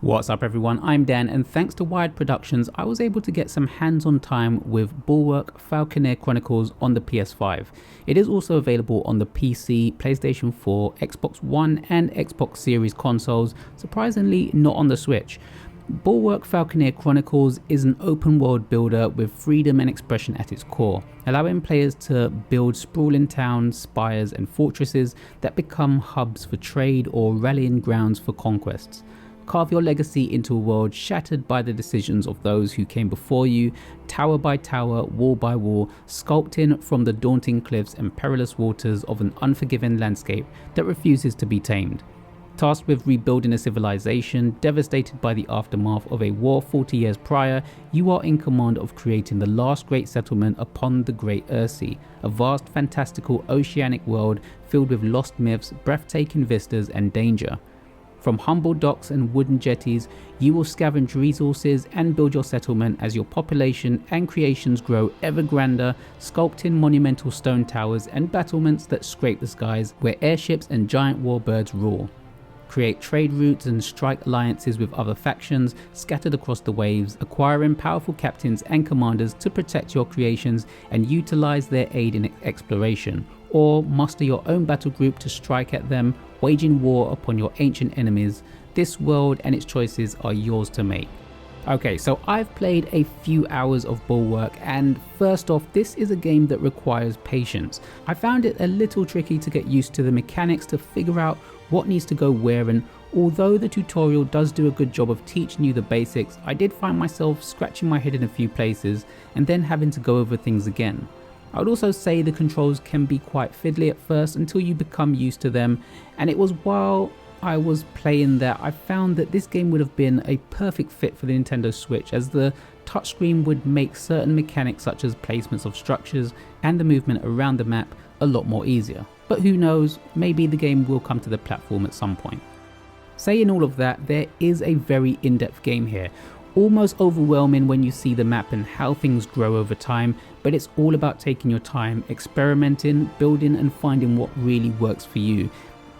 What's up everyone, I'm Dan, and thanks to Wired Productions I was able to get some hands-on time with Bulwark FALCONEER Chronicles on the PS5. It is also available on the PC, PlayStation 4, Xbox One and Xbox Series consoles, surprisingly not on the Switch. Bulwark FALCONEER Chronicles is an open world builder with freedom and expression at its core, allowing players to build sprawling towns, spires and fortresses that become hubs for trade or rallying grounds for conquests. Carve your legacy into a world shattered by the decisions of those who came before you, tower by tower, wall by wall, sculpting from the daunting cliffs and perilous waters of an unforgiving landscape that refuses to be tamed. Tasked with rebuilding a civilization devastated by the aftermath of a war 40 years prior, you are in command of creating the last great settlement upon the Great Sea, a vast fantastical oceanic world filled with lost myths, breathtaking vistas and danger. From humble docks and wooden jetties, you will scavenge resources and build your settlement as your population and creations grow ever grander, sculpting monumental stone towers and battlements that scrape the skies where airships and giant warbirds roar. Create trade routes and strike alliances with other factions scattered across the waves, acquiring powerful captains and commanders to protect your creations and utilize their aid in exploration, or muster your own battle group to strike at them, waging war upon your ancient enemies. This world and its choices are yours to make. Okay, so I've played a few hours of Bulwark, and first off, this is a game that requires patience. I found it a little tricky to get used to the mechanics to figure out what needs to go where, and although the tutorial does do a good job of teaching you the basics, I did find myself scratching my head in a few places and then having to go over things again. I would also say the controls can be quite fiddly at first until you become used to them, and it was while I was playing that I found that this game would have been a perfect fit for the Nintendo Switch, as the touchscreen would make certain mechanics such as placements of structures and the movement around the map a lot more easier. But who knows, maybe the game will come to the platform at some point. Saying all of that, there is a very in-depth game here. Almost overwhelming when you see the map and how things grow over time, but it's all about taking your time, experimenting, building and finding what really works for you.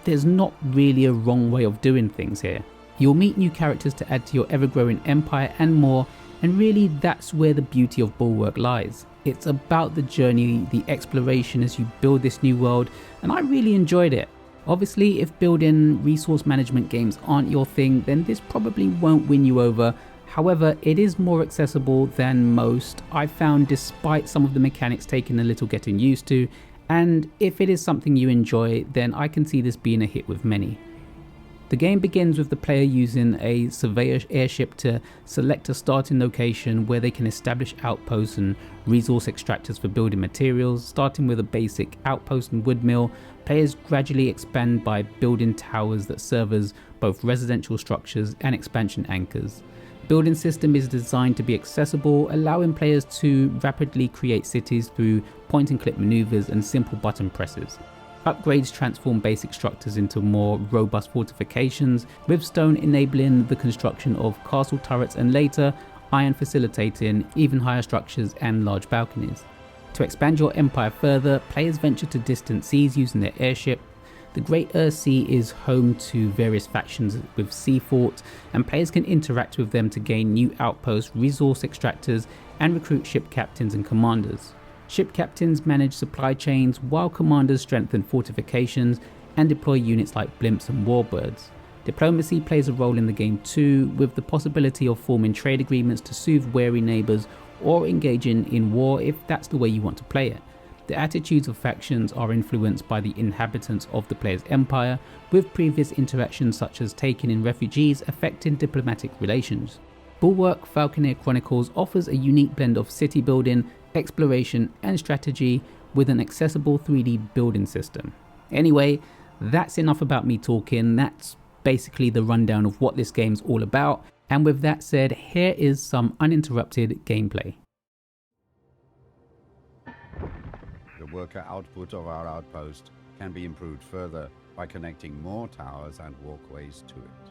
There's not really a wrong way of doing things here. You'll meet new characters to add to your ever-growing empire and more, and really that's where the beauty of Bulwark lies. It's about the journey, the exploration as you build this new world, and I really enjoyed it. Obviously, if building resource management games aren't your thing, then this probably won't win you over. However, it is more accessible than most, I found, despite some of the mechanics taking a little getting used to, and if it is something you enjoy, then I can see this being a hit with many. The game begins with the player using a surveyor airship to select a starting location where they can establish outposts and resource extractors for building materials. Starting with a basic outpost and wood mill, players gradually expand by building towers that serve as both residential structures and expansion anchors. The building system is designed to be accessible, allowing players to rapidly create cities through point and click maneuvers and simple button presses. Upgrades transform basic structures into more robust fortifications, with stone enabling the construction of castle turrets and later iron facilitating even higher structures and large balconies. To expand your empire further, players venture to distant seas using their airship. The Great Sea is home to various factions with sea forts, and players can interact with them to gain new outposts, resource extractors, and recruit ship captains and commanders. Ship captains manage supply chains, while commanders strengthen fortifications and deploy units like blimps and warbirds. Diplomacy plays a role in the game too, with the possibility of forming trade agreements to soothe wary neighbours or engaging in war if that's the way you want to play it. The attitudes of factions are influenced by the inhabitants of the player's empire, with previous interactions such as taking in refugees affecting diplomatic relations. Bulwark FALCONEER Chronicles offers a unique blend of city building, exploration and strategy with an accessible 3D building system. Anyway, that's enough about me talking. That's basically the rundown of what this game's all about, and with that said, here is some uninterrupted gameplay. The worker output of our outpost can be improved further by connecting more towers and walkways to it.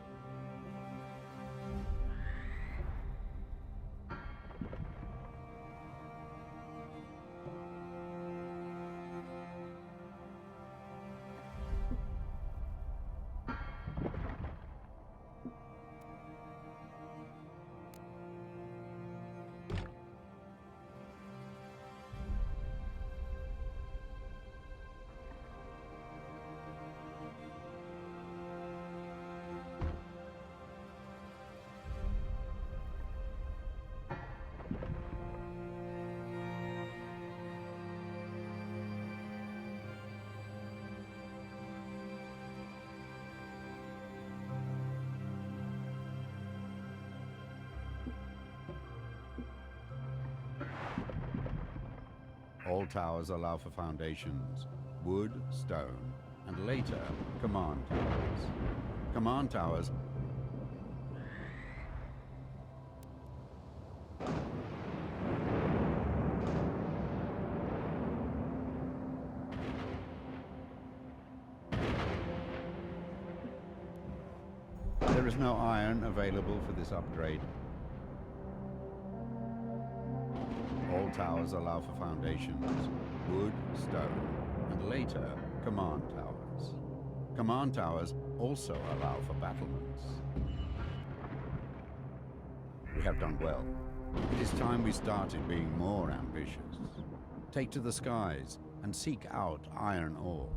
All towers allow for foundations, wood, stone, and later, command towers. Command towers There is no iron available for this upgrade. All towers allow for foundations, wood, stone, and later, command towers. Command towers also allow for battlements. We have done well. It is time we started being more ambitious. Take to the skies and seek out iron ore.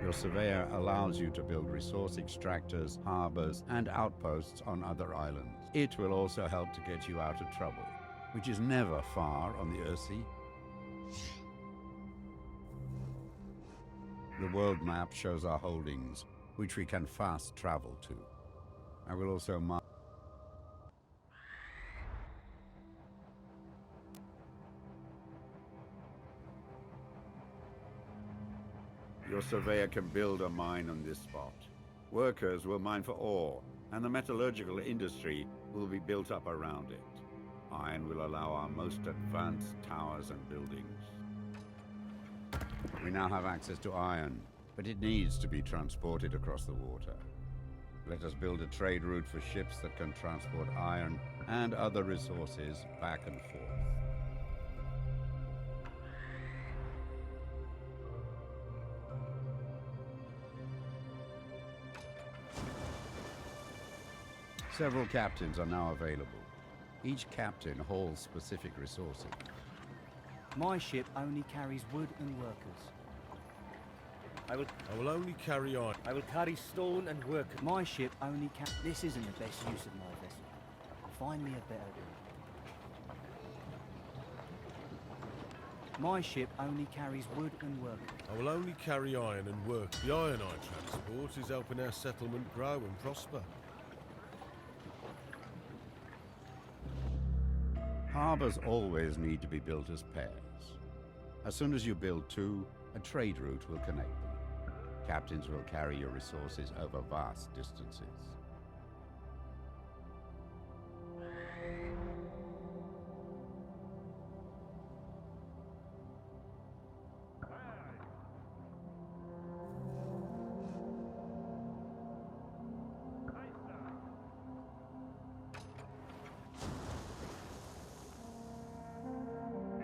Your surveyor allows you to build resource extractors, harbors, and outposts on other islands. It will also help to get you out of trouble, which is never far on the Earthsea. The world map shows our holdings, which we can fast travel to. I will also mark. Your surveyor can build a mine on this spot. Workers will mine for ore, and the metallurgical industry will be built up around it. Iron will allow our most advanced towers and buildings. We now have access to iron, but it needs to be transported across the water. Let us build a trade route for ships that can transport iron and other resources back and forth. Several captains are now available. Each captain hauls specific resources. My ship only carries wood and workers. I will only carry on. I will carry stone and workers. My ship only This isn't the best use of my vessel. Find me a better one. My ship only carries wood and workers. I will only carry iron and work. The iron I transport is helping our settlement grow and prosper. Harbors always need to be built as pairs. As soon as you build two, a trade route will connect them. Captains will carry your resources over vast distances.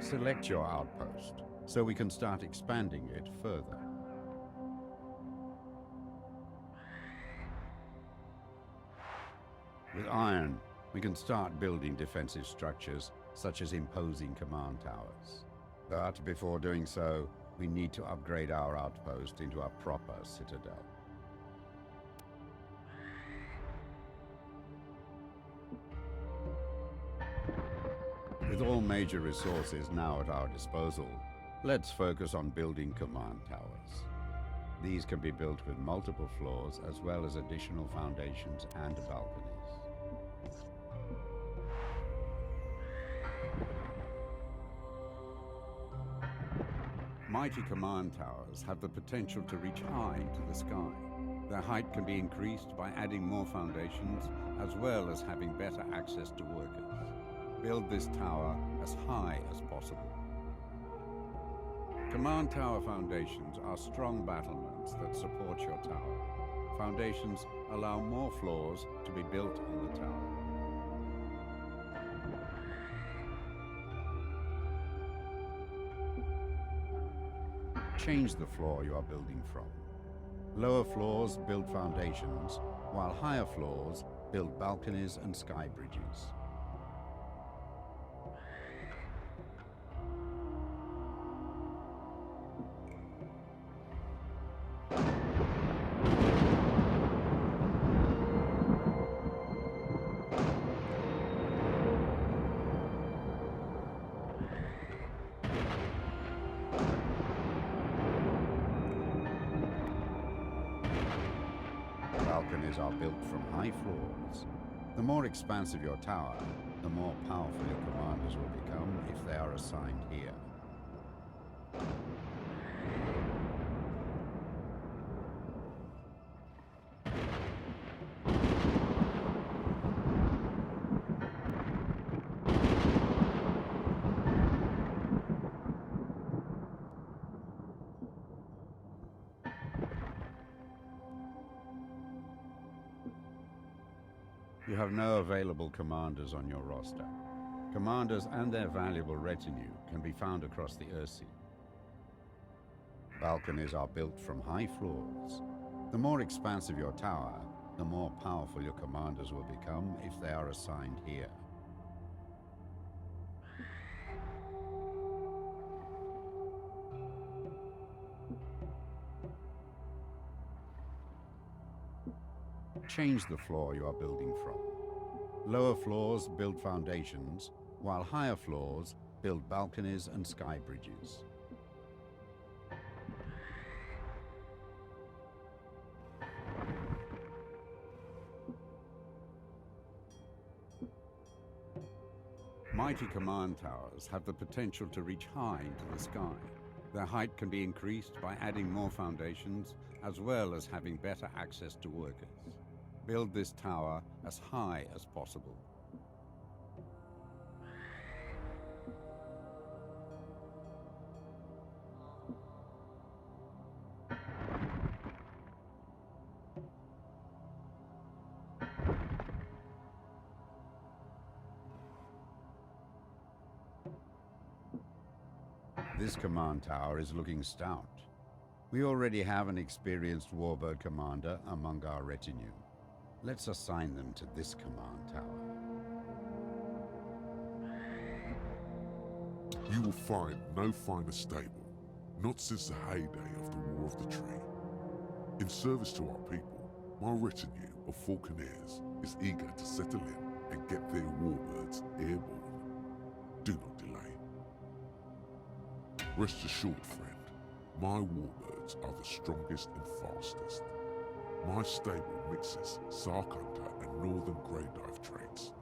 Select your outpost, so we can start expanding it further. With iron, we can start building defensive structures, such as imposing command towers. But before doing so, we need to upgrade our outpost into a proper citadel. With all major resources now at our disposal, let's focus on building command towers. These can be built with multiple floors as well as additional foundations and balconies. Mighty command towers have the potential to reach high into the sky. Their height can be increased by adding more foundations as well as having better access to workers. Build this tower as high as possible. Command tower foundations are strong battlements that support your tower. Foundations allow more floors to be built on the tower. Change the floor you are building from. Lower floors build foundations, while higher floors build balconies and sky bridges. Balconies are built from high floors. The more expansive your tower, the more powerful your commanders will become if they are assigned here. You have no available commanders on your roster. Commanders and their valuable retinue can be found across the Earthsea. Balconies are built from high floors. The more expansive your tower, the more powerful your commanders will become if they are assigned here. Change the floor you are building from. Lower floors build foundations, while higher floors build balconies and sky bridges. Mighty command towers have the potential to reach high into the sky. Their height can be increased by adding more foundations, as well as having better access to workers. Build this tower as high as possible. This command tower is looking stout. We already have an experienced warbird commander among our retinue. Let's assign them to this command tower. You will find no finer stable, not since the heyday of the War of the Tree. In service to our people, my retinue of falconeers is eager to settle in and get their warbirds airborne. Do not delay. Rest assured, friend, my warbirds are the strongest and fastest. My stable mixes Sarkhunter and Northern Greydive traits.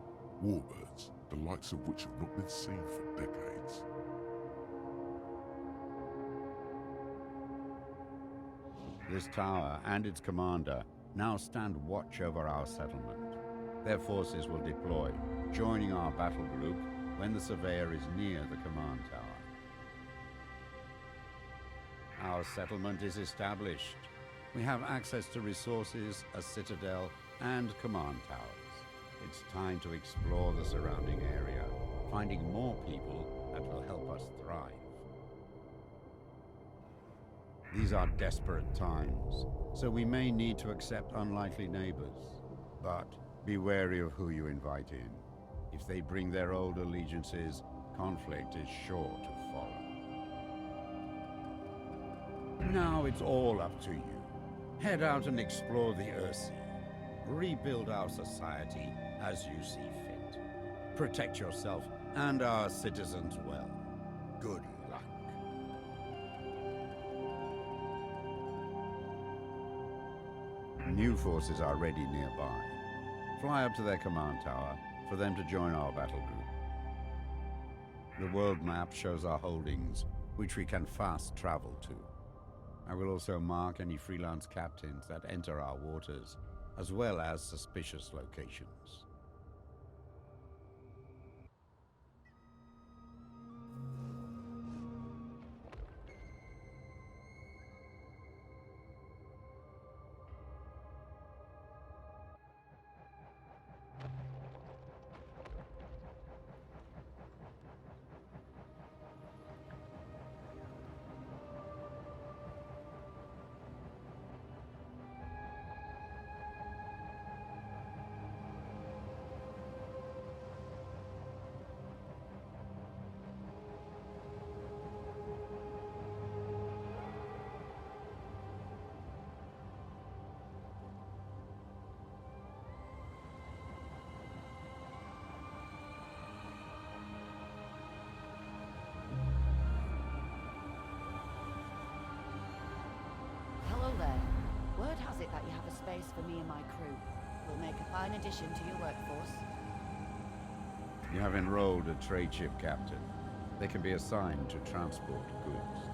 Warbirds, the likes of which have not been seen for decades. This tower and its commander now stand watch over our settlement. Their forces will deploy, joining our battle group when the surveyor is near the command tower. Our settlement is established. We have access to resources, a citadel, and command towers. It's time to explore the surrounding area, finding more people that will help us thrive. These are desperate times, so we may need to accept unlikely neighbors. But be wary of who you invite in. If they bring their old allegiances, conflict is sure to follow. Now it's all up to you. Head out and explore the Earthsea. Rebuild our society as you see fit. Protect yourself and our citizens well. Good luck. New forces are ready nearby. Fly up to their command tower for them to join our battle group. The world map shows our holdings, which we can fast travel to. I will also mark any freelance captains that enter our waters, as well as suspicious locations. Word has it that you have a space for me and my crew. We'll make a fine addition to your workforce. You have enrolled a trade ship captain. They can be assigned to transport goods.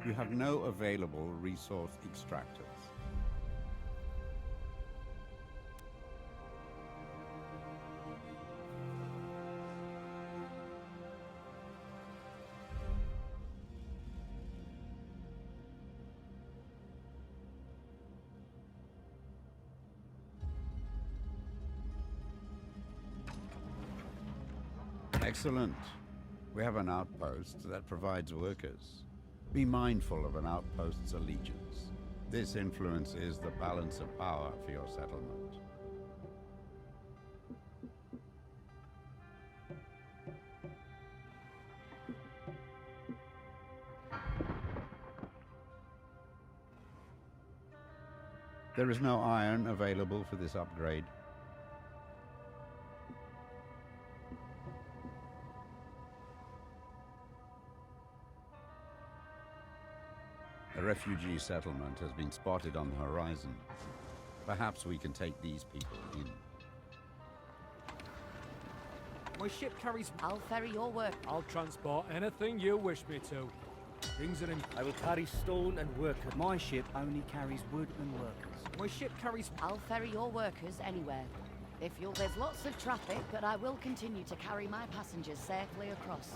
You have no available resource extractors. Excellent. We have an outpost that provides workers. Be mindful of an outpost's allegiance. This influences the balance of power for your settlement. There is no iron available for this upgrade. A refugee settlement has been spotted on the horizon. Perhaps we can take these people in. My ship carries... I'll ferry your work. I'll transport anything you wish me to. Things are in... I will carry stone and workers. My ship only carries wood and workers. My ship carries... I'll ferry your workers anywhere. There's lots of traffic, but I will continue to carry my passengers safely across.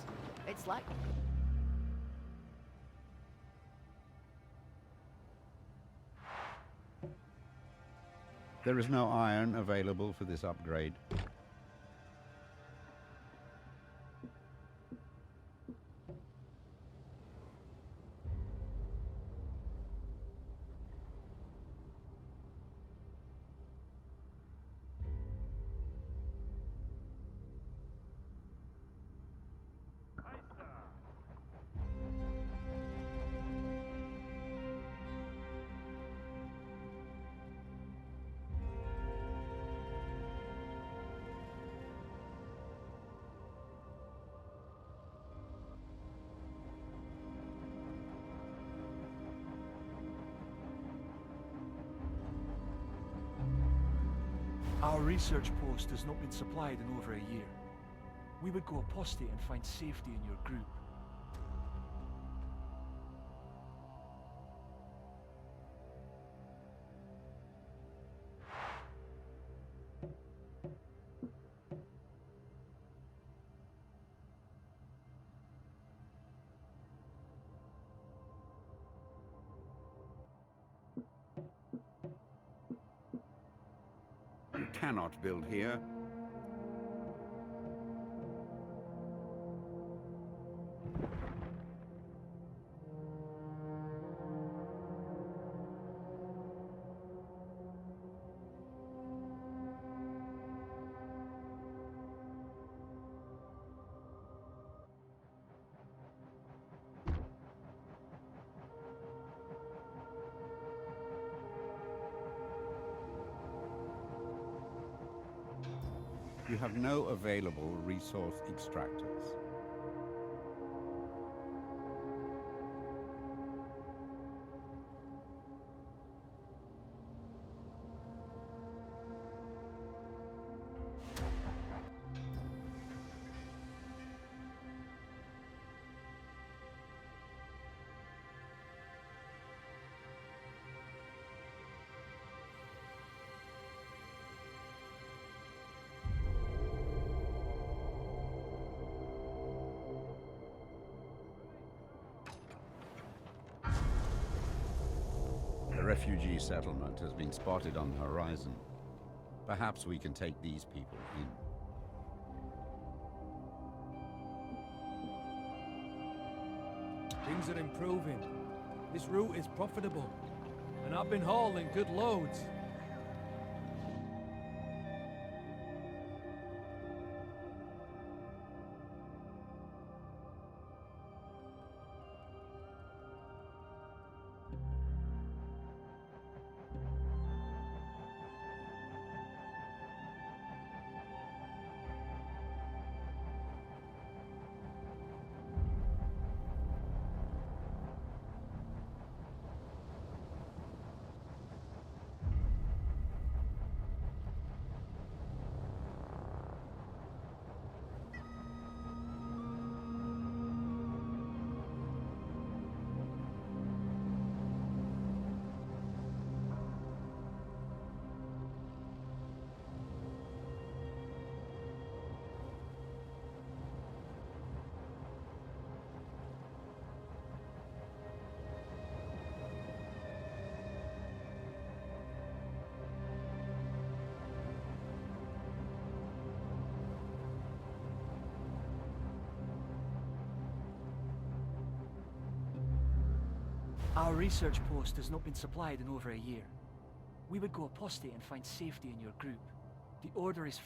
It's like... There is no iron available for this upgrade. Our research post has not been supplied in over a year. We would go apostate and find safety in your group. You cannot build here. You have no available resource extractors. A refugee settlement has been spotted on the horizon. Perhaps we can take these people in. Things are improving. This route is profitable. And I've been hauling good loads. Our research post has not been supplied in over a year. We would go apostate and find safety in your group. The order is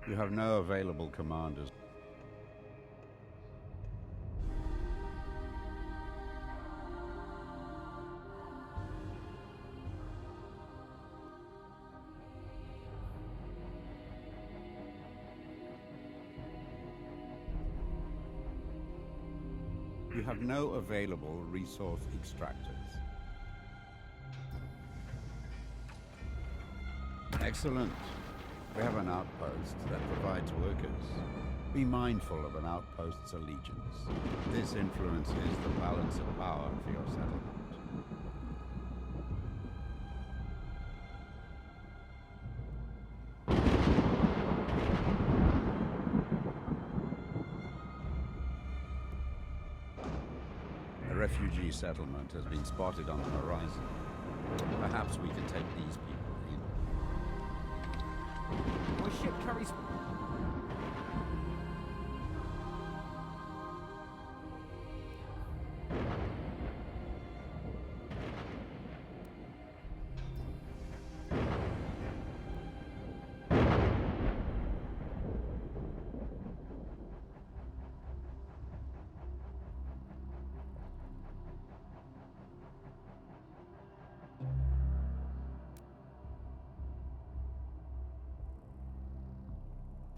You have no available commanders. You have no available resource extractors. Excellent. We have an outpost that provides workers. Be mindful of an outpost's allegiance. This influences the balance of power for your settlement. A refugee settlement has been spotted on the horizon. Perhaps we can take these people in. My ship carries...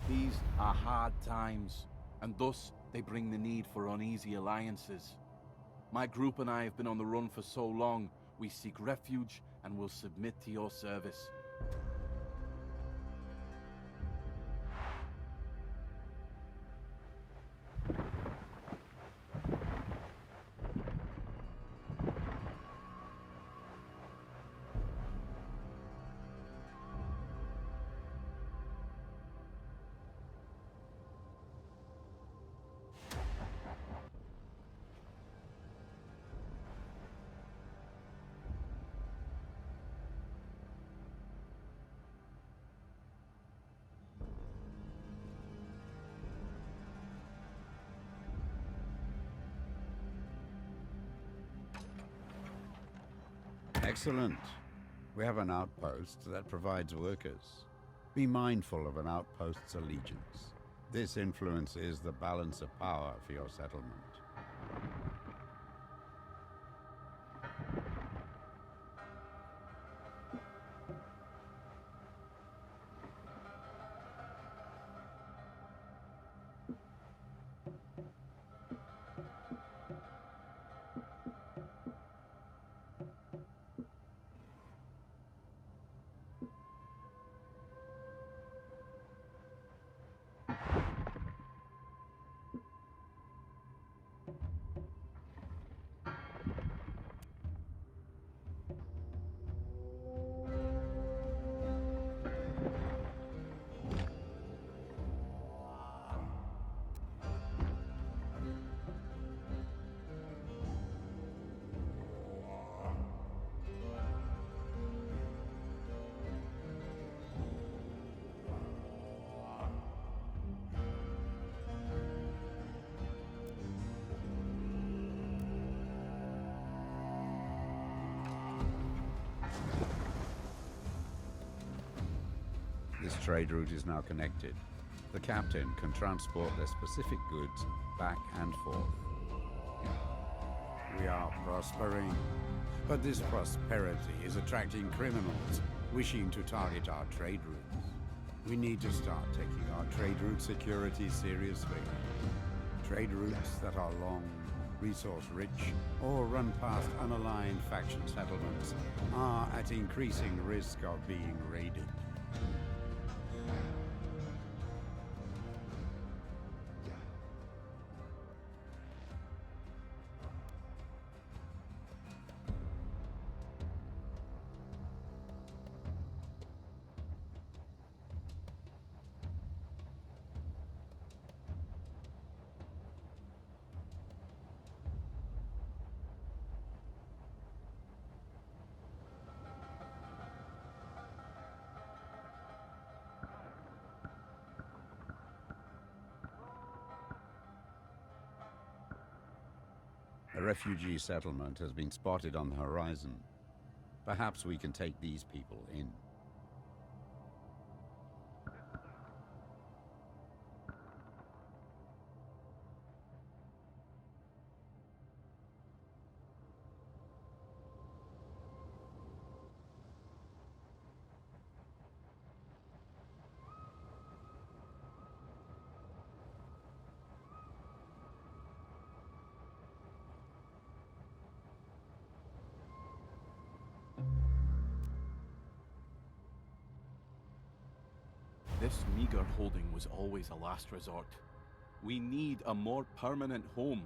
These are hard times, and thus they bring the need for uneasy alliances. My group and I have been on the run for so long, we seek refuge and will submit to your service. Excellent. We have an outpost that provides workers. Be mindful of an outpost's allegiance. This influences the balance of power for your settlement. This trade route is now connected. The captain can transport their specific goods back and forth. We are prospering, but this prosperity is attracting criminals wishing to target our trade routes. We need to start taking our trade route security seriously. Trade routes that are long, resource-rich, or run past unaligned faction settlements are at increasing risk of being raided. A refugee settlement has been spotted on the horizon. Perhaps we can take these people in. This meager holding was always a last resort. We need a more permanent home.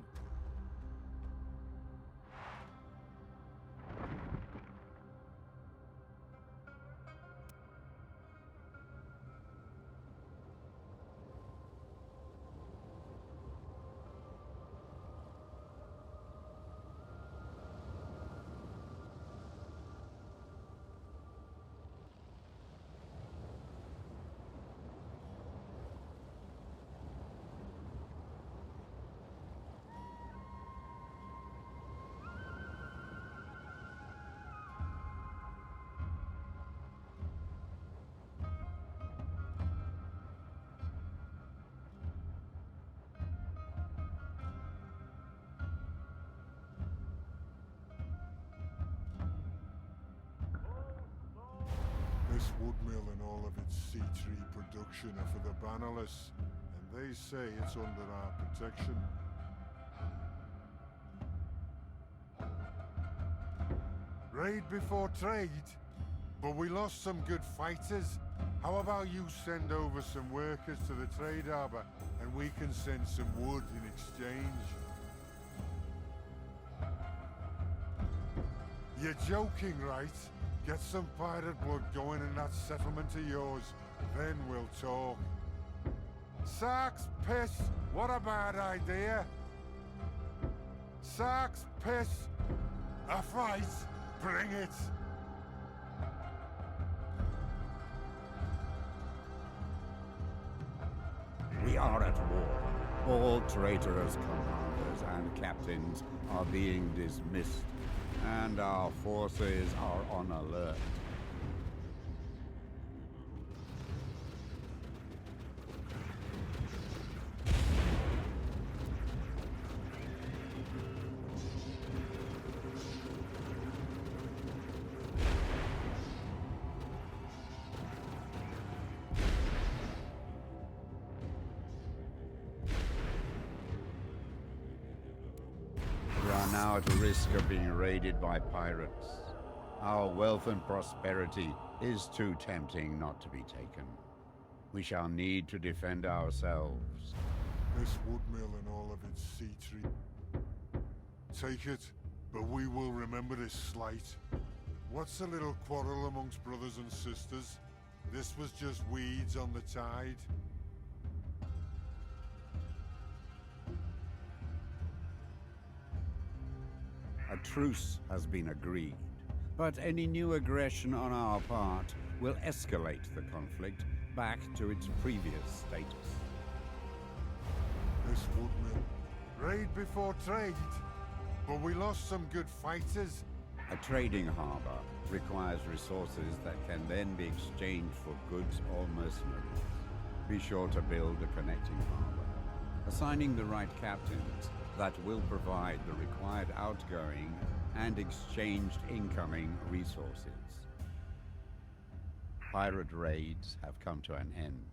This wood mill and all of its sea tree production are for the bannerless, and they say it's under our protection. Raid before trade? But we lost some good fighters. How about you send over some workers to the trade harbour, and we can send some wood in exchange? You're joking, right? Get some pirate blood going in that settlement of yours, then we'll talk. Sark's piss, what a bad idea. Sark's piss, a fight, bring it. We are at war. All traitorous commanders and captains are being dismissed, and our forces are on alert. We are now at risk of being raided by pirates. Our wealth and prosperity is too tempting not to be taken. We shall need to defend ourselves. This wood mill and all of its sea tree. Take it, but we will remember this slight. What's a little quarrel amongst brothers and sisters? This was just weeds on the tide. A truce has been agreed, but any new aggression on our part will escalate the conflict back to its previous status. This wood mill. Raid before trade? But we lost some good fighters. A trading harbor requires resources that can then be exchanged for goods or mercenaries. Be sure to build a connecting harbor, assigning the right captains that will provide the required outgoing and exchanged incoming resources. Pirate raids have come to an end.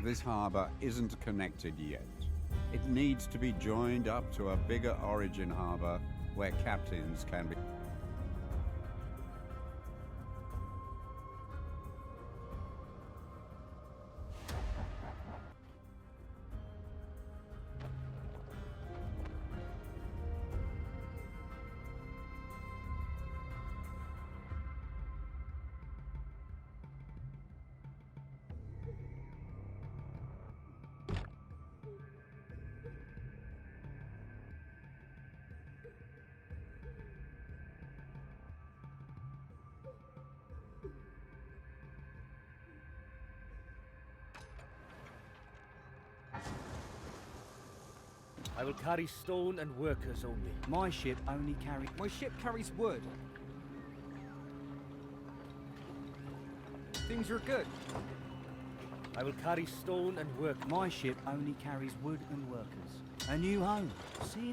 This harbor isn't connected yet. It needs to be joined up to a bigger origin harbor where captains can be... I will carry stone and workers only. My ship only carries... My ship carries wood. Things are good. I will carry stone and work. My ship only carries wood and workers. A new home. See?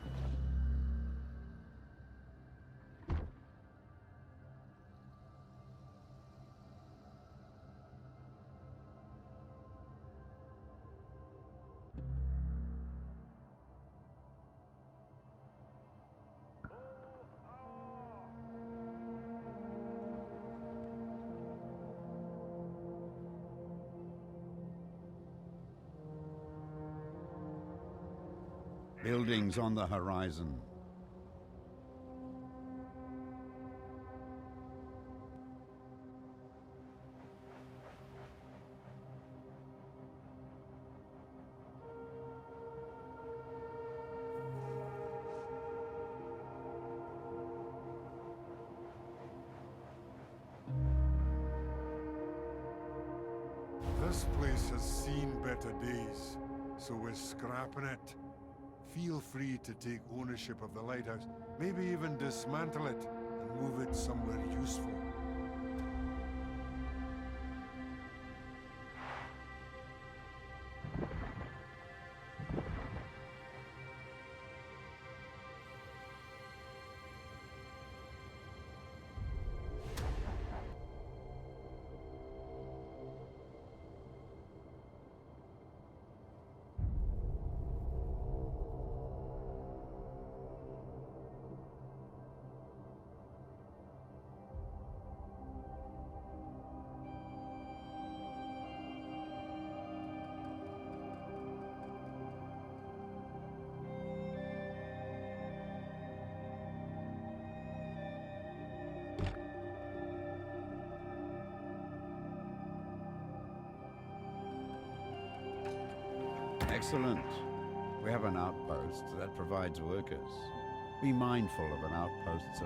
Buildings on the horizon. This place has seen better days, so we're scrapping it. Feel free to take ownership of the lighthouse, maybe even dismantle it and move it somewhere useful. Excellent. We have an outpost that provides workers. Be mindful of an outpost's